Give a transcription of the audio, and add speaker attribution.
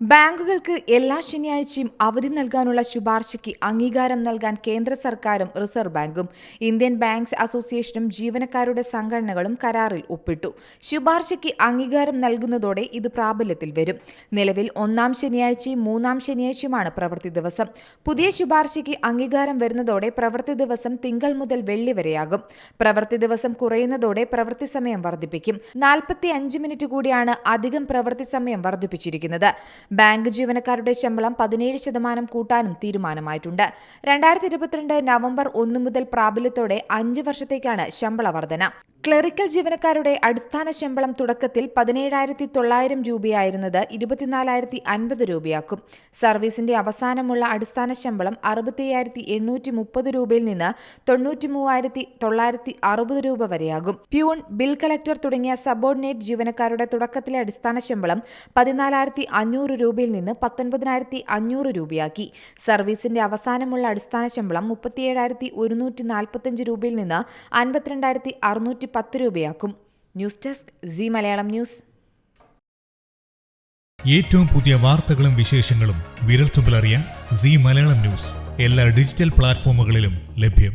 Speaker 1: ബാങ്കുകൾക്ക് എല്ലാ ശനിയാഴ്ചയും അവധി നൽകാനുള്ള ശുപാർശയ്ക്ക് അംഗീകാരം നൽകാൻ കേന്ദ്ര സർക്കാരും റിസർവ് ബാങ്കും ഇന്ത്യൻ ബാങ്ക്സ് അസോസിയേഷനും ജീവനക്കാരുടെ സംഘടനകളും കരാറിൽ ഒപ്പിട്ടു. ശുപാർശയ്ക്ക് അംഗീകാരം നൽകുന്നതോടെ ഇത് പ്രാബല്യത്തിൽ വരും. നിലവിൽ ഒന്നാം ശനിയാഴ്ചയും മൂന്നാം ശനിയാഴ്ചയുമാണ് പ്രവൃത്തി ദിവസം. പുതിയ ശുപാർശയ്ക്ക് അംഗീകാരം വരുന്നതോടെ പ്രവൃത്തി ദിവസം തിങ്കൾ മുതൽ വെള്ളി വരെയാകും. പ്രവൃത്തി ദിവസം കുറയുന്നതോടെ പ്രവൃത്തി സമയം വർദ്ധിപ്പിക്കും. 45 മിനിറ്റ് കൂടിയാണ് അധികം പ്രവൃത്തി സമയം വർദ്ധിപ്പിച്ചിരിക്കുന്നത്. ബാങ്ക് ജീവനക്കാരുടെ ശമ്പളം 17% കൂട്ടാനും തീരുമാനമായിട്ടുണ്ട്. 2022 നവംബർ 1 മുതൽ പ്രാബല്യത്തോടെ 5 വർഷത്തേക്കാണ് ശമ്പള വർധന. ക്ലറിക്കൽ ജീവനക്കാരുടെ അടിസ്ഥാന ശമ്പളം തുടക്കത്തിൽ 17,900 രൂപയായിരുന്നത് 24,050 രൂപയാക്കും. സർവീസിന്റെ അവസാനമുള്ള അടിസ്ഥാന ശമ്പളം 65,830 രൂപയിൽ നിന്ന് 93,960 രൂപ വരെയാകും. പ്യൂൺ, ബിൽ കളക്ടർ തുടങ്ങിയ സബോർഡിനേറ്റ് ജീവനക്കാരുടെ തുടക്കത്തിലെ അടിസ്ഥാന ശമ്പളം 14,500 രൂപയിൽ നിന്ന് 19,500 രൂപയാക്കി. സർവീസിന്റെ അവസാനമുള്ള അടിസ്ഥാന ശമ്പളം 37,145 രൂപയിൽ നിന്ന് 52,610 രൂപയാക്കും. News desk Zee Malayalam news.
Speaker 2: ഏറ്റവും പുതിയ വാർത്തകളും വിശേഷങ്ങളും വിരൽത്തുമ്പിലറിയാൻ സി മലയാളം ന്യൂസ് എല്ലാ ഡിജിറ്റൽ പ്ലാറ്റ്ഫോമുകളിലും ലഭ്യം.